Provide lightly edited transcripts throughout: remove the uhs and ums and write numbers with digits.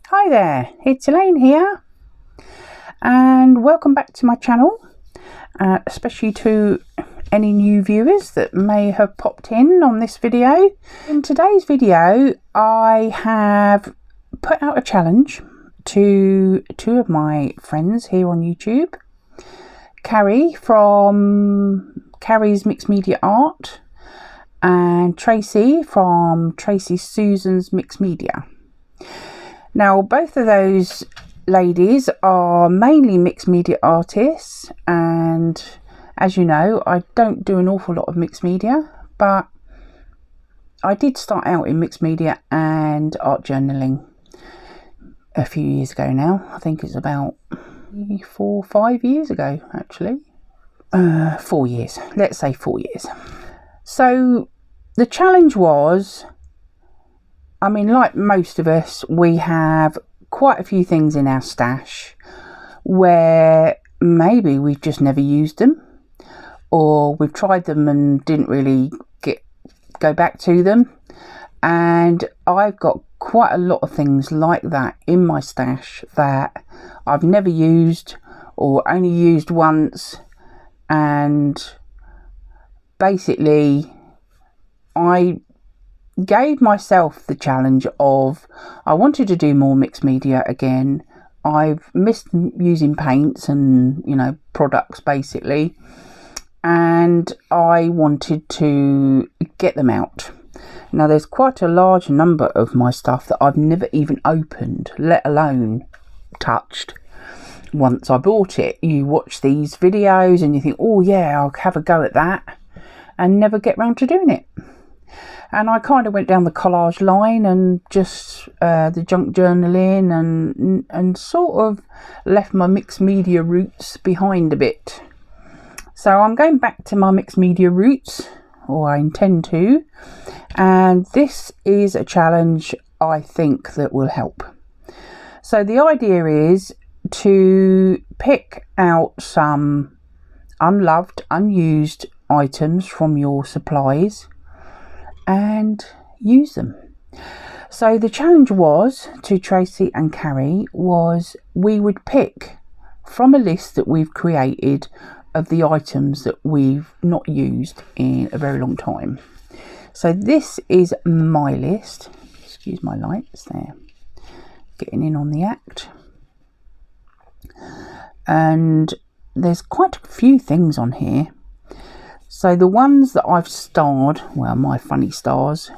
Hi there, it's Elaine here, and welcome back to my channel, especially to any new viewers that may have popped in on this video. In today's video, I have put out a challenge to two of my friends here on YouTube, Kari from Kari's Mixed Media Art and Tracey from Tracey Susan's Mixed Media. Now, both of those ladies are mainly mixed media artists, and as you know, I don't do an awful lot of mixed media, but I did start out in mixed media and art journaling a few years ago now. I think it's about 4 or 5 years ago, actually. 4 years, let's say 4 years. So the challenge was, I mean, like most of us, we have quite a few things in our stash where maybe we've just never used them, or we've tried them and didn't really go back to them. And I've got quite a lot of things like that in my stash that I've never used or only used once, and basically I gave myself the challenge of I wanted to do more mixed media again. I've missed using paints and, you know, products basically, and I wanted to get them out. Now, there's quite a large number of my stuff that I've never even opened, let alone touched. Once I bought it, you watch these videos and you think, oh yeah, I'll have a go at that, and never get round to doing it. And I kind of went down the collage line and just the junk journaling and sort of left my mixed media roots behind a bit. So I'm going back to my mixed media roots, or I intend to, and this is a challenge I think that will help. So the idea is to pick out some unloved, unused items from your supplies and use them. So the challenge was to Tracey and Kari was we would pick from a list that we've created of the items that we've not used in a very long time. So this is my list. Excuse my lights there. Getting in on the act. And there's quite a few things on here. So the ones that I've starred, well, my funny stars,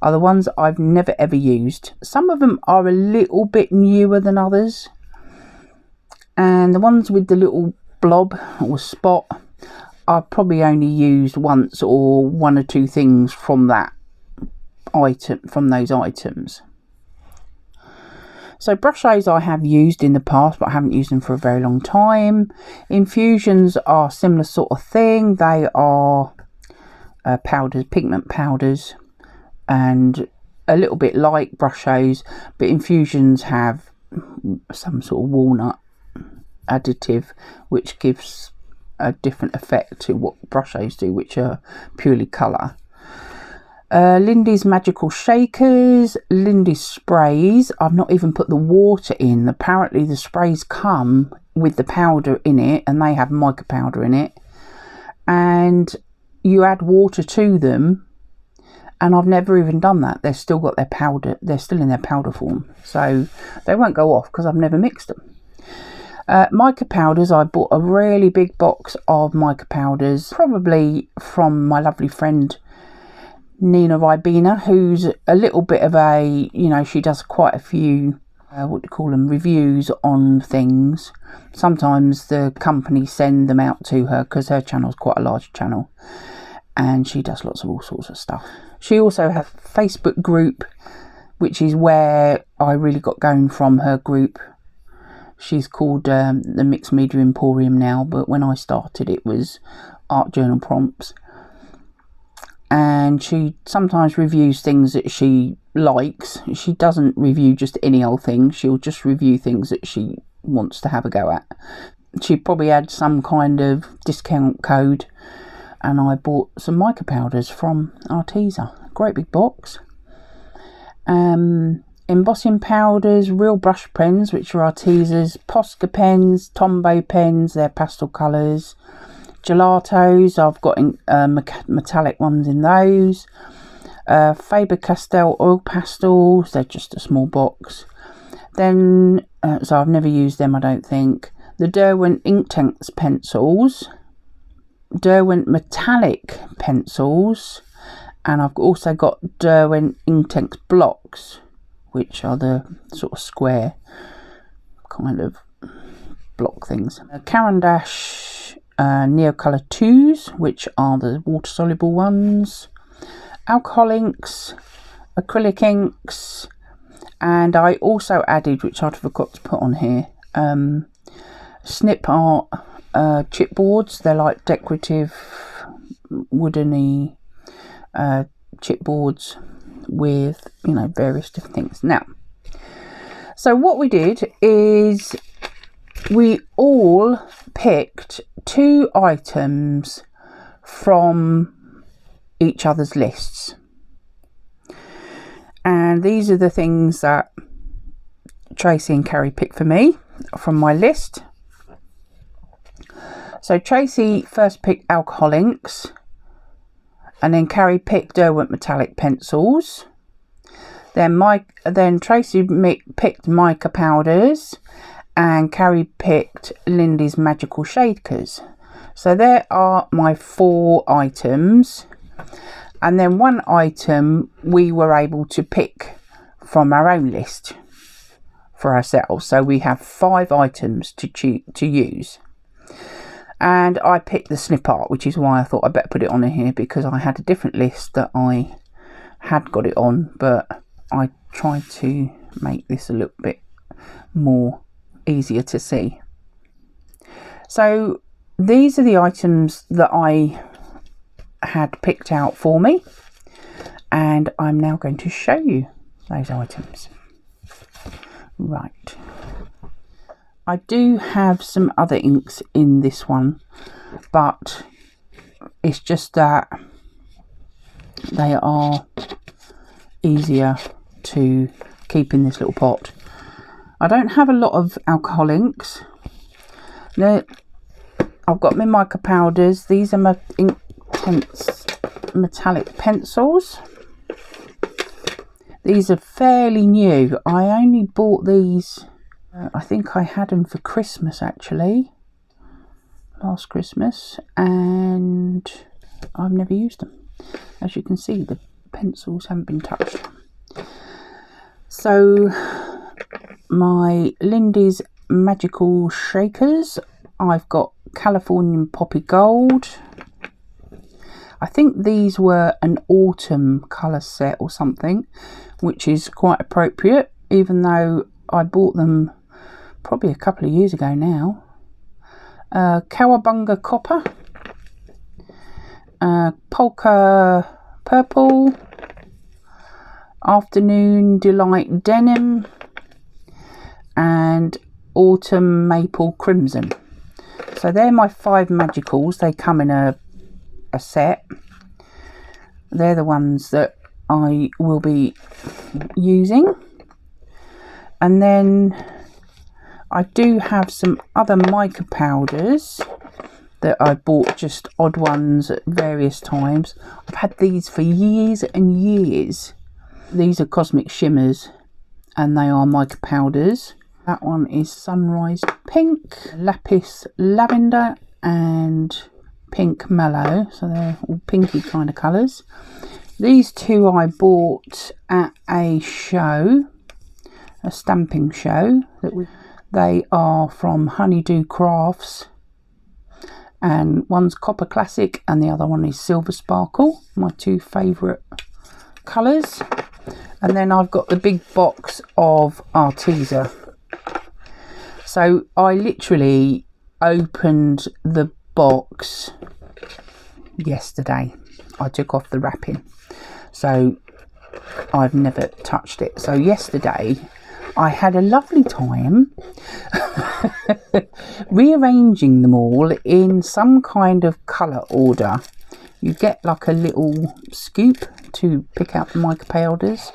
are the ones that I've never ever used. Some of them are a little bit newer than others. And the ones with the little blob or spot, I've probably only used once or one or two things from that item, from those items. So brushes I have used in the past, but I haven't used them for a very long time. Infusions are similar sort of thing. They are powders, pigment powders, and a little bit like brushes, but infusions have some sort of walnut additive, which gives a different effect to what brushes do, which are purely colour. Lindy's Magical Shakers, Lindy's Sprays. I've not even put the water in. Apparently the sprays come with the powder in it, and they have mica powder in it, and you add water to them, and I've never even done that. They've still got their powder, they're still in their powder form, so they won't go off because I've never mixed them. Mica powders, I bought a really big box of mica powders, probably from my lovely friend Ribena, who's a little bit of a, you know, she does quite a few reviews on things. Sometimes the company send them out to her because her channel's quite a large channel, and she does lots of all sorts of stuff. She also has a Facebook group, which is where I really got going from her group. She's called the Mixed Media Emporium now, but when I started it was Art Journal Prompts. And she sometimes reviews things that she likes. She doesn't review just any old thing. She'll just review things that she wants to have a go at. She probably had some kind of discount code, and I bought some mica powders from Arteza. Great big box. embossing powders, real brush pens, which are Artesa's, Posca pens, Tombow pens, they're pastel colours, gelatos, I've got metallic ones in those, Faber-Castell oil pastels, they're just a small box. Then, so I've never used them, I don't think. The Derwent Inktense pencils, Derwent metallic pencils, and I've also got Derwent Inktense blocks, which are the sort of square kind of block things. Caran d'Ache Neocolor 2s, which are the water soluble ones. Alcohol inks, acrylic inks, and I also added, which I'd forgot to put on here, Snip Art chipboards. They're like decorative woodeny chipboards with, you know, various different things. Now, so what we did is we all picked 2 items from each other's lists, and these are the things that Tracey and Kari picked for me from my list. So Tracey first picked alcohol inks, and then Kari picked Derwent metallic pencils. Then Tracey picked mica powders, and Kari picked Lindy's magical shaders. So there are my 4 items, and then 1 item we were able to pick from our own list for ourselves. So we have 5 items to use. And I picked the Snip Art, which is why I thought I'd better put it on here, because I had a different list that I had got it on, but I tried to make this a little bit more easier to see. So these are the items that I had picked out for me, and I'm now going to show you those items. Right. I do have some other inks in this one, but it's just that they are easier to keep in this little pot. I don't have a lot of alcohol inks. I've got my mica powders. These are my Inktense metallic pencils. These are fairly new. I only bought these, I think I had them for Christmas actually, last Christmas, and I've never used them. As you can see, the pencils haven't been touched. So my Lindy's magical shakers, I've got Californian Poppy Gold. I think these were an autumn colour set or something, which is quite appropriate, even though I bought them probably a couple of years ago now. Cowabunga Copper, Polka Purple, Afternoon Delight Denim, and Autumn Maple Crimson. So they're my 5 magicals. They come in a set. They're the ones that I will be using. And then I do have some other mica powders that I bought, just odd ones at various times. I've had these for years and years. These are Cosmic Shimmers, and they are mica powders. That one is Sunrise Pink, Lapis Lavender, and Pink Mellow. So they're all pinky kind of colours. These 2 I bought at a show, a stamping show. They are from Honeydew Crafts, and one's Copper Classic and the other one is Silver Sparkle, my 2 favourite colours. And then I've got the big box of Artesa. So I literally opened the box yesterday. I took off the wrapping, so I've never touched it. So yesterday I had a lovely time rearranging them all in some kind of colour order. You get like a little scoop to pick out the mica powders.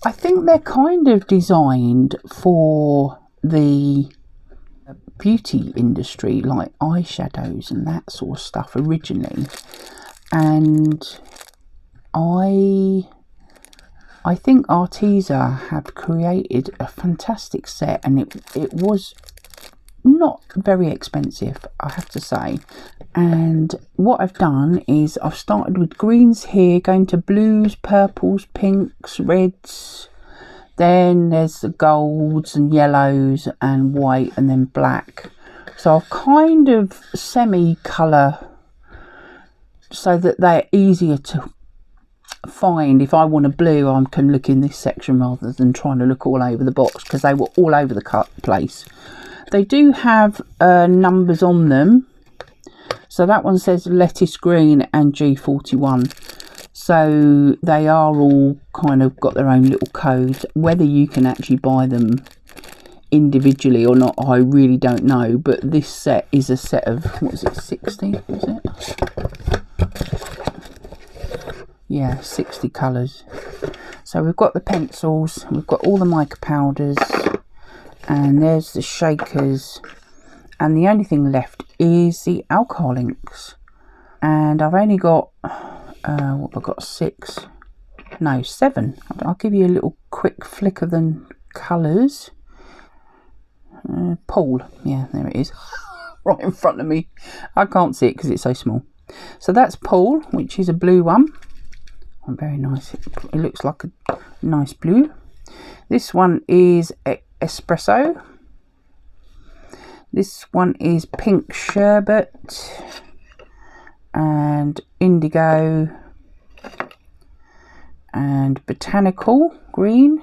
I think they're kind of designed for the beauty industry, like eyeshadows and that sort of stuff originally. And I think Arteza have created a fantastic set, and it was not very expensive, I have to say. And what I've done is I've started with greens here, going to blues, purples, pinks, reds. Then there's the golds and yellows and white and then black. So I've kind of semi-colour so that they're easier to find. If I want a blue, I can look in this section rather than trying to look all over the box, because they were all over the place. They do have numbers on them. So that one says lettuce green and G41. So they are all kind of got their own little codes. Whether you can actually buy them individually or not, I really don't know. But this set is a set of, what is it, 60? Is it? Yeah, 60 colours. So we've got the pencils, we've got all the mica powders, and there's the shakers. And the only thing left is the alcohol inks. And I've only got, what have I got, 6? No, 7. I'll give you a little quick flick of the colours. Paul, yeah, there it is. Right in front of me. I can't see it because it's so small. So that's Paul, which is a blue one. Oh, very nice. It looks like a nice blue. This one is espresso. This one is pink sherbet and indigo and botanical green,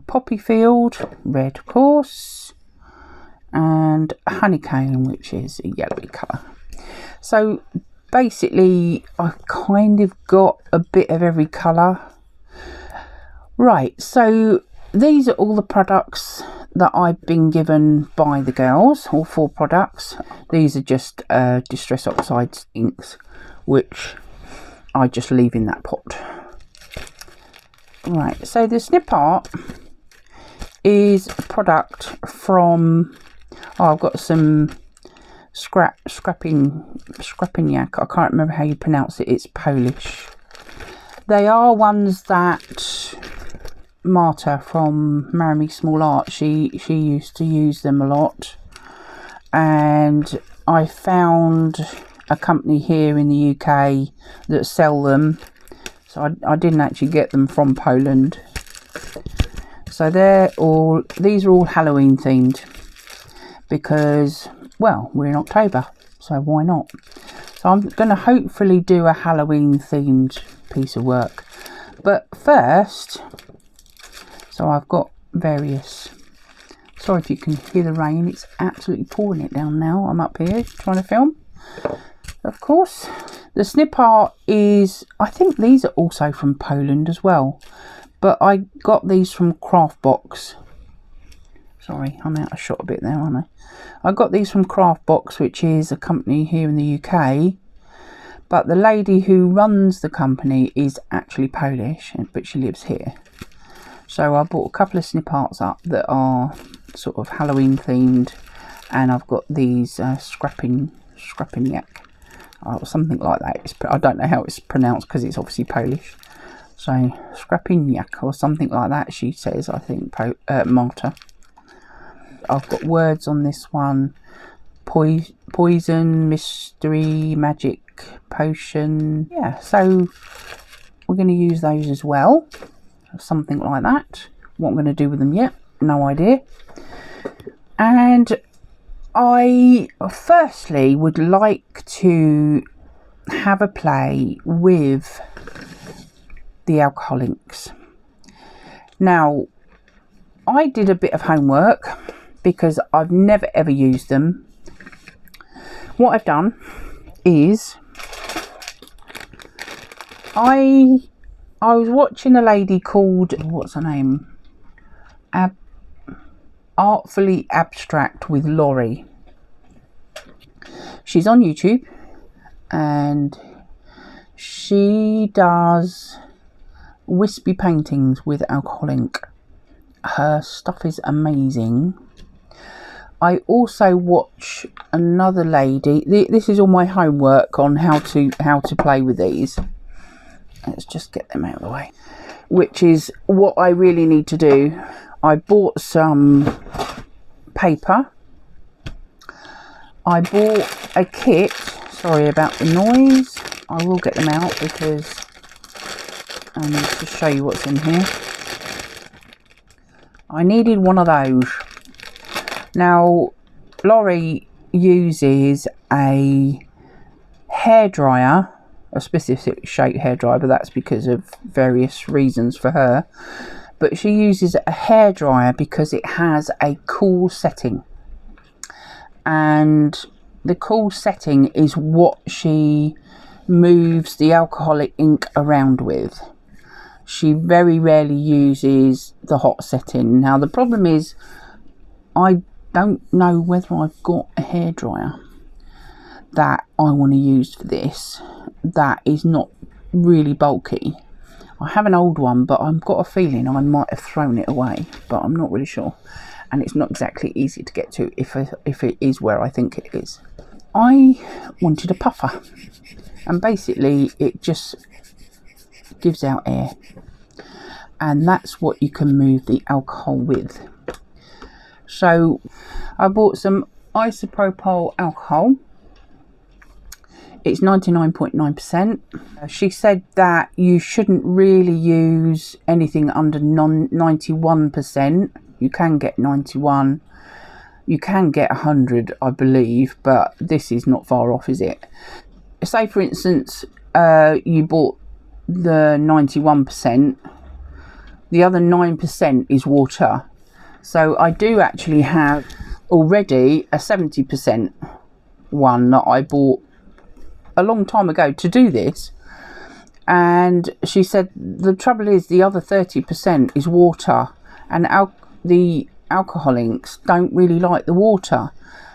poppy field red, of course, and honeycomb, which is a yellowy colour. So basically I've kind of got a bit of every colour. Right, so these are all the products that I've been given by the girls, all 4 products. These are just Distress Oxides inks, which I just leave in that pot. Right, so the snip art is a product from, I've got some Scrapiniak. I can't remember how you pronounce it. It's Polish. They are ones that Marta from Marry Me Small Art, she used to use them a lot, and I found a company here in the UK that sell them, so I didn't actually get them from Poland. So these are all Halloween themed, because, well, we're in October, so why not? So I'm going to hopefully do a Halloween themed piece of work. But first, so I've got various, sorry if you can hear the rain, it's absolutely pouring it down now. I'm up here trying to film, of course. The snip art is, I think these are also from Poland as well, but I got these from Craft Box. Sorry, I'm out of shot a bit there, aren't I got these from Craft Box, which is a company here in the UK, but the lady who runs the company is actually Polish, but she lives here. So I bought a couple of snip arts up that are sort of Halloween themed, and I've got these Scrapiniak, or something like that. I don't know how it's pronounced because it's obviously Polish. So Scrapiniak or something like that, she says, I think, Malta. I've got words on this one: poison, mystery, magic, potion. Yeah, so we're going to use those as well, something like that. What I'm going to do with them yet, no idea. And I firstly would like to have a play with the alcohol inks. Now, I did a bit of homework because I've never ever used them. What I've done is I was watching a lady called, what's her name? Artfully Abstract with Lorrie. She's on YouTube and she does Wispy Paintings with alcohol ink. Her stuff is amazing. I also watch another lady. This is all my homework on how to play with these. Let's just get them out of the way. Which is what I really need to do. I bought some paper. I bought a kit. Sorry about the noise. I will get them out because I need to show you what's in here. I needed one of those. Now, Lorrie uses a hairdryer, a specific shape hairdryer, but that's because of various reasons for her. But she uses a hairdryer because it has a cool setting. And the cool setting is what she moves the alcoholic ink around with. She very rarely uses the hot setting. Now, the problem is I don't know whether I've got a hairdryer that I want to use for this that is not really bulky. I have an old one, but I've got a feeling I might have thrown it away, but I'm not really sure. And it's not exactly easy to get to if it is where I think it is. I wanted a puffer, and basically it just gives out air, and that's what you can move the alcohol with. So I bought some isopropyl alcohol. It's 99.9%. She said that you shouldn't really use anything under 91%. You can get 91. You can get 100, I believe, but this is not far off, is it? Say, for instance, you bought the 91%. The other 9% is water. So I do actually have already a 70% one that I bought a long time ago to do this. And she said the trouble is the other 30% is water, and the alcohol inks don't really like the water.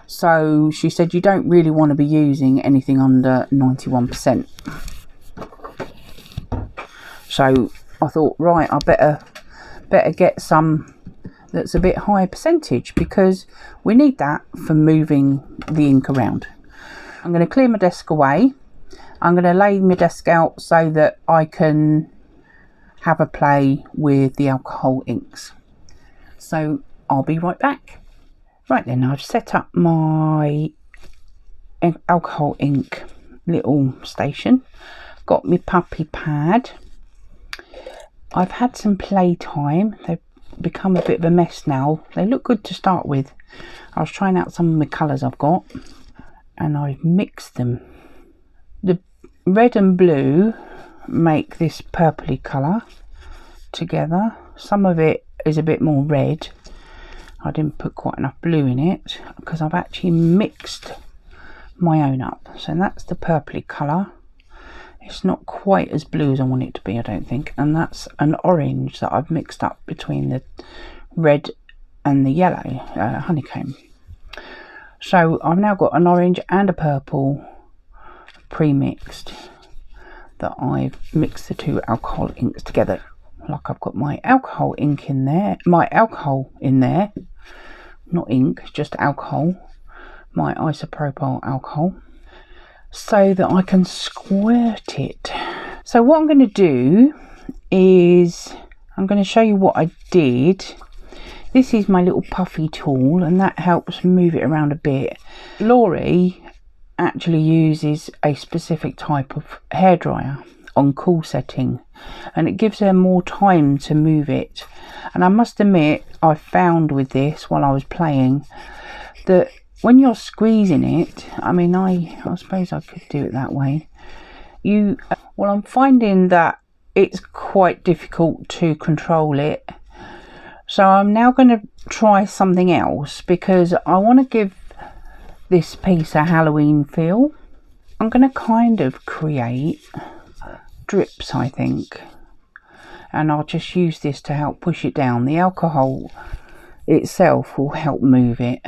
So she said you don't really want to be using anything under 91%. So I thought, right, I better get some that's a bit higher percentage, because we need that for moving the ink around. I'm going to clear my desk away. I'm going to lay my desk out so that I can have a play with the alcohol inks. So I'll be right back. Right then, I've set up my alcohol ink little station. Got my puppy pad. I've had some play time. They've become a bit of a mess now. They look good to start with. I was trying out some of the colours I've got, and I've mixed them. The red and blue make this purpley colour together. Some of it is a bit more red. I didn't put quite enough blue in it because I've actually mixed my own up. So that's the purpley colour. It's not quite as blue as I want it to be, I don't think. And that's an orange that I've mixed up between the red and the yellow honeycomb. So I've now got an orange and a purple pre-mixed that I've mixed the two alcohol inks together. Like I've got my alcohol ink in there, not ink, just alcohol, my isopropyl alcohol, so that I can squirt it. So what I'm going to do is I'm going to show you what I did. This is my little puffy tool, and that helps move it around a bit. Lorrie actually uses a specific type of hairdryer on cool setting, and it gives her more time to move it. And I must admit, I found with this while I was playing that when you're squeezing it, I mean, I suppose I could do it that way. Well, I'm finding that it's quite difficult to control it. So I'm now going to try something else, because I want to give this piece a Halloween feel. I'm going to kind of create drips, I think, and I'll just use this to help push it down. The alcohol itself will help move it.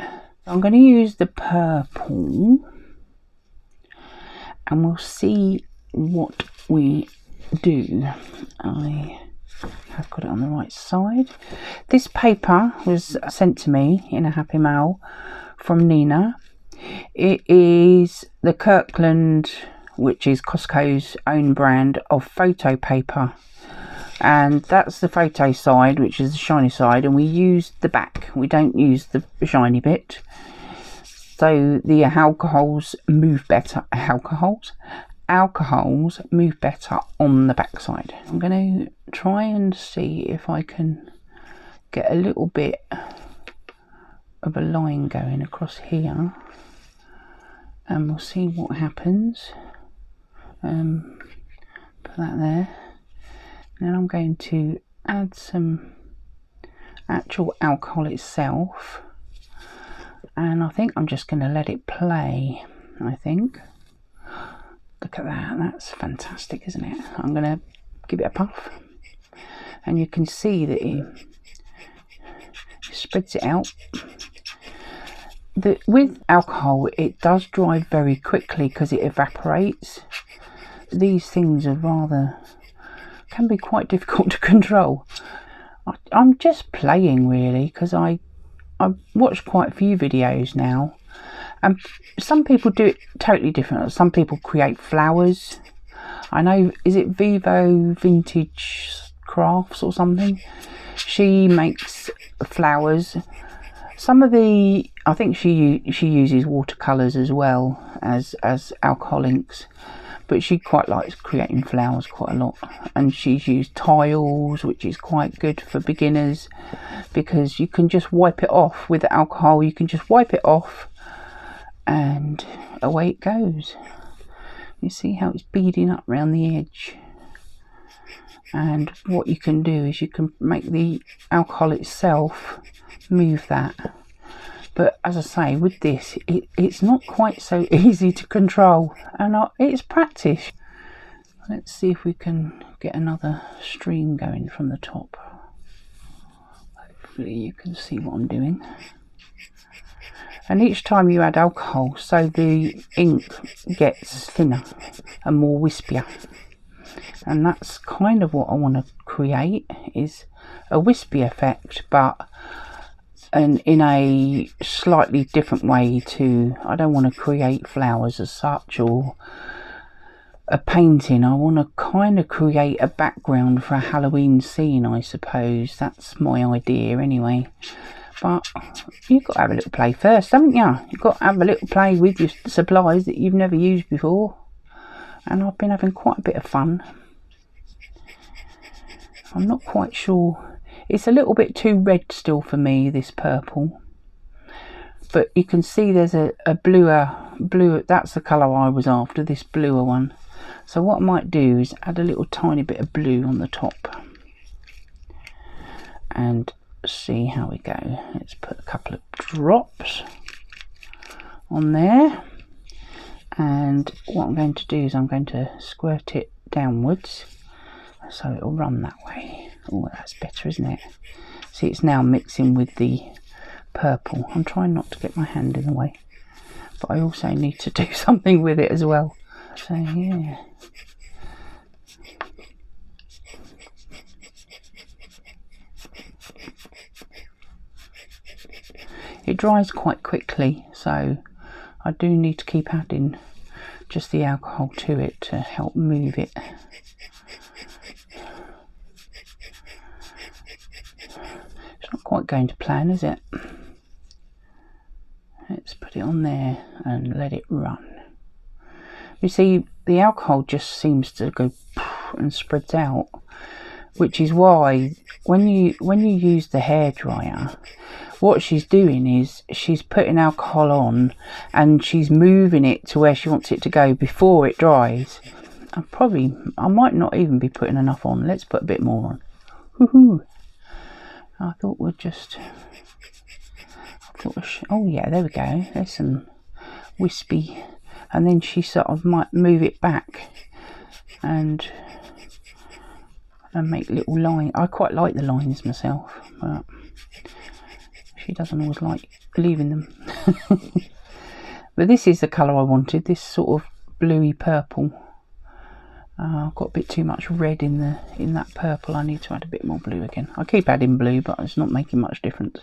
I'm going to use the purple, and we'll see what we do. I I've got it on the right side. This paper was sent to me in a happy mail from Nina. It is the Kirkland, which is Costco's own brand of photo paper, and that's the photo side, which is the shiny side, and we use the back, we don't use the shiny bit, so the alcohols move better. Alcohols move better on the back side. I'm going to try and see if I can get a little bit of a line going across here, and we'll see what happens. Put that there. Then I'm going to add some actual alcohol itself, and I think I'm just going to let it play. I think. Look at that, that's fantastic, isn't it? I'm going to give it a puff, and you can see that it spreads it out. With alcohol, it does dry very quickly because it evaporates. These things are can be quite difficult to control. I'm just playing really, because I've watched quite a few videos now, and some people do it totally different. Some people create flowers. I know, is it Vivo Vintage Crafts or something? She makes flowers. Some of the, I think she uses watercolours as well as alcohol inks, but she quite likes creating flowers quite a lot. And she's used tiles, which is quite good for beginners, because you can just wipe it off with the alcohol. You can just wipe it off and away it goes. You see how it's beading up around the edge, and what you can do is you can make the alcohol itself move that. But as I say, with this, it's not quite so easy to control, and it's practice. Let's see if we can get another stream going from the top. Hopefully you can see what I'm doing. And each time you add alcohol, so the ink gets thinner and more wispier. And that's kind of what I want to create, is a wispy effect, but in a slightly different way to, I don't want to create flowers as such or a painting. I want to kind of create a background for a Halloween scene, I suppose. That's my idea anyway. But you've got to have a little play first, haven't you? You've got to have a little play with your supplies that you've never used before. And I've been having quite a bit of fun. I'm not quite sure. It's a little bit too red still for me, this purple. But you can see there's a bluer, that's the colour I was after, this bluer one. So what I might do is add a little tiny bit of blue on the top. And see how we go. Let's put a couple of drops on there, and what I'm going to do is I'm going to squirt it downwards so it'll run that way. Oh, that's better, isn't it? See, it's now mixing with the purple. I'm trying not to get my hand in the way, but I also need to do something with it as well. So yeah. It dries quite quickly, so I do need to keep adding just the alcohol to it to help move it. It's not quite going to plan, is it? Let's put it on there and let it run. You see, the alcohol just seems to go and spreads out, which is why when you use the hairdryer, what she's doing is she's putting alcohol on and she's moving it to where she wants it to go before it dries. I might not even be putting enough on. Let's put a bit more on. Woohoo! I thought oh yeah, there we go. There's some wispy, and then she sort of might move it back and make little lines. I quite like the lines myself, but she doesn't always like leaving them. But this is the colour I wanted, this sort of bluey purple. I've got a bit too much red in that purple. I need to add a bit more blue again. I keep adding blue, but it's not making much difference.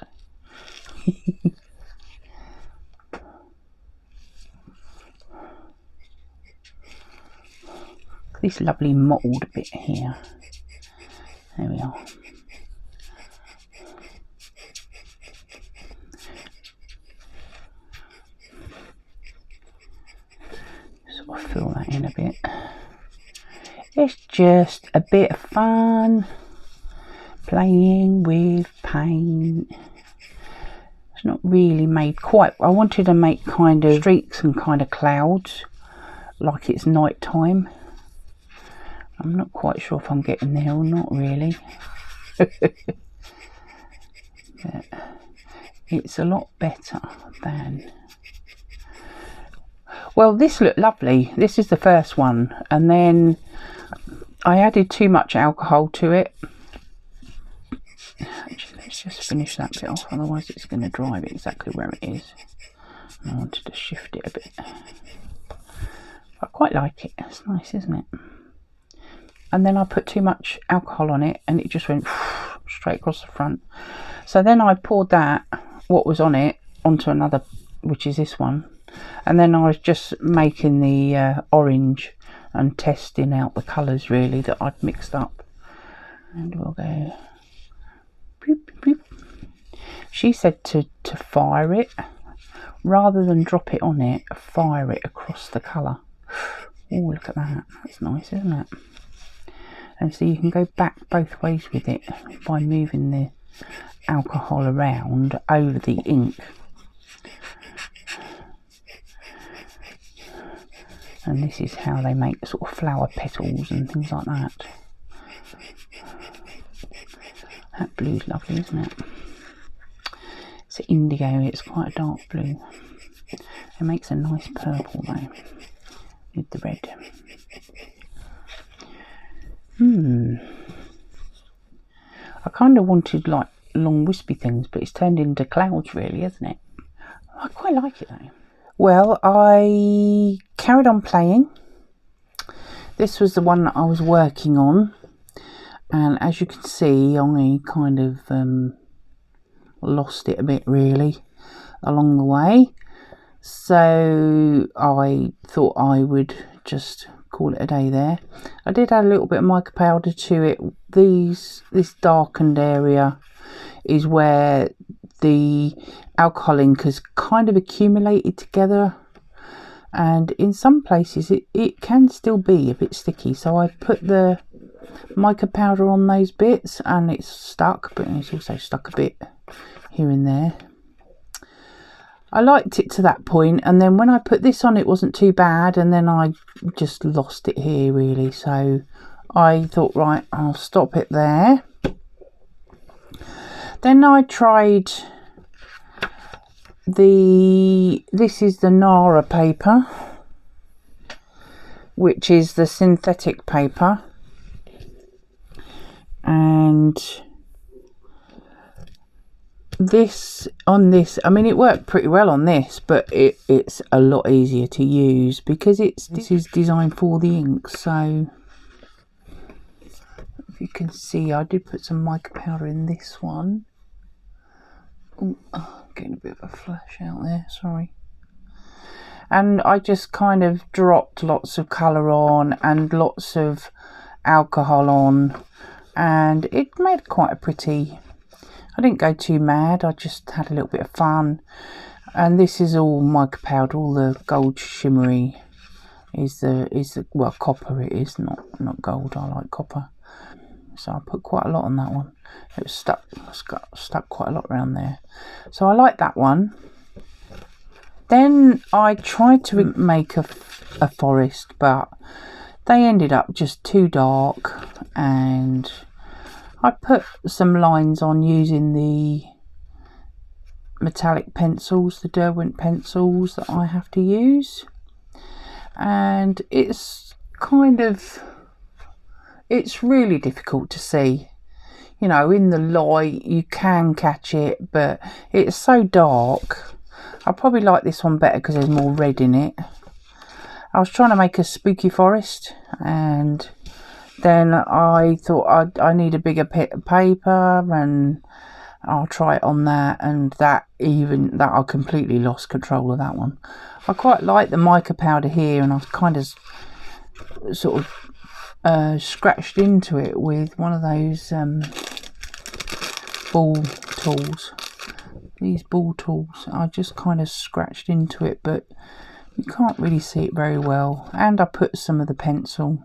This lovely mottled bit here. There we are. Sort of fill that in a bit. It's just a bit of fun playing with paint. It's not really made quite. I wanted to make kind of streaks and kind of clouds like it's night time. I'm not quite sure if I'm getting there or not really. But it's a lot better than... Well, this looked lovely. This is the first one, and then I added too much alcohol to it. Actually, let's just finish that bit off, otherwise it's going to dry exactly where it is. And I wanted to shift it a bit. I quite like it. It's nice, isn't it? And then I put too much alcohol on it, and it just went straight across the front. So then I poured that, what was on it, onto another, which is this one. And then I was just making the orange and testing out the colours really that I'd mixed up. And we'll go boop, boop. She said to fire it rather than drop it on it, fire it across the colour. Oh, look at that. That's nice, isn't it? And so you can go back both ways with it by moving the alcohol around over the ink. And this is how they make sort of flower petals and things like that. That blue's lovely, isn't it? It's indigo, it's quite a dark blue. It makes a nice purple though, with the red. I kind of wanted like long wispy things, but it's turned into clouds really, isn't it? I quite like it though. Well, I carried on playing. This was the one that I was working on, and as you can see I kind of lost it a bit really along the way, so I thought I would just call it a day there. I did add a little bit of mica powder to it. This darkened area is where the alcohol ink has kind of accumulated together, and in some places it can still be a bit sticky, so I put the mica powder on those bits and it's stuck, but it's also stuck a bit here and there. I liked it to that point, and then when I put this on it wasn't too bad, and then I just lost it here really, so I thought, right, I'll stop it there. Then I tried this is the Nara paper, which is the synthetic paper, and this I mean it worked pretty well on this, but it's a lot easier to use because this is designed for the ink. So if you can see, I did put some mica powder in this one. Ooh, getting a bit of a flash out there, sorry. And I just kind of dropped lots of colour on and lots of alcohol on, and it made quite a pretty... I didn't go too mad, I just had a little bit of fun. And this is all mica powder, all the gold shimmery is the well, copper it is, not gold, I like copper. So I put quite a lot on that one. It was stuck quite a lot around there. So I like that one. Then I tried to make a forest, but they ended up just too dark, and I put some lines on using the metallic pencils, the Derwent pencils that I have to use, and it's really difficult to see. You know, in the light you can catch it, but it's so dark. I probably like this one better because there's more red in it. I was trying to make a spooky forest, and then I thought I need a bigger paper, and I'll try it on that, and that I completely lost control of that one. I quite like the mica powder here, and I was kind of sort of scratched into it with one of those ball tools. These ball tools, I just kind of scratched into it, but you can't really see it very well. And I put some of the pencil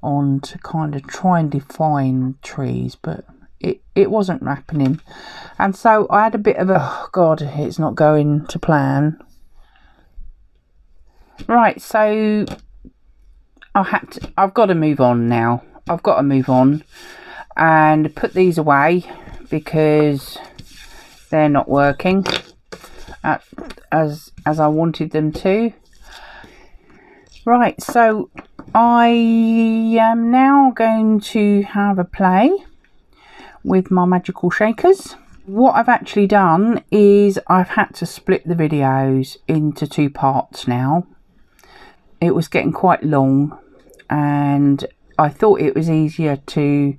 on to kind of try and define trees, but it wasn't happening. And so I had a bit of a, oh god, it's not going to plan. Right, so I've got to move on now. I've got to move on and put these away because they're not working as I wanted them to. Right, so I am now going to have a play with my magical shakers. What I've actually done is I've had to split the videos into 2 parts now. It was getting quite long, and I thought it was easier to,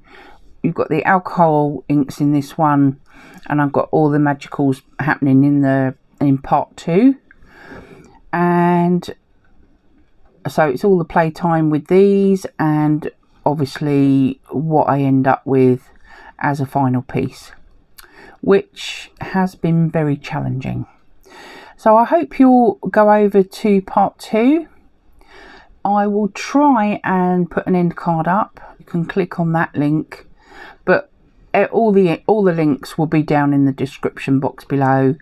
you've got the alcohol inks in this one, and I've got all the magicals happening in part 2, and so it's all the playtime with these, and obviously what I end up with as a final piece, which has been very challenging. So I hope you'll go over to part 2. I will try and put an end card up. You can click on that link, but all the links will be down in the description box below,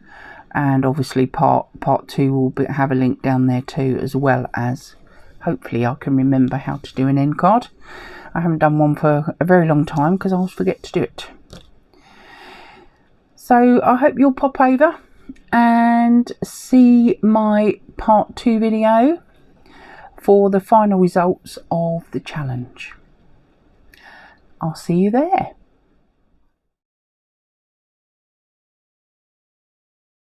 and obviously part 2 will have a link down there too, as well as, hopefully I can remember how to do an end card. I haven't done one for a very long time because I always forget to do it. So I hope you'll pop over and see my part 2 video for the final results of the challenge. I'll see you there.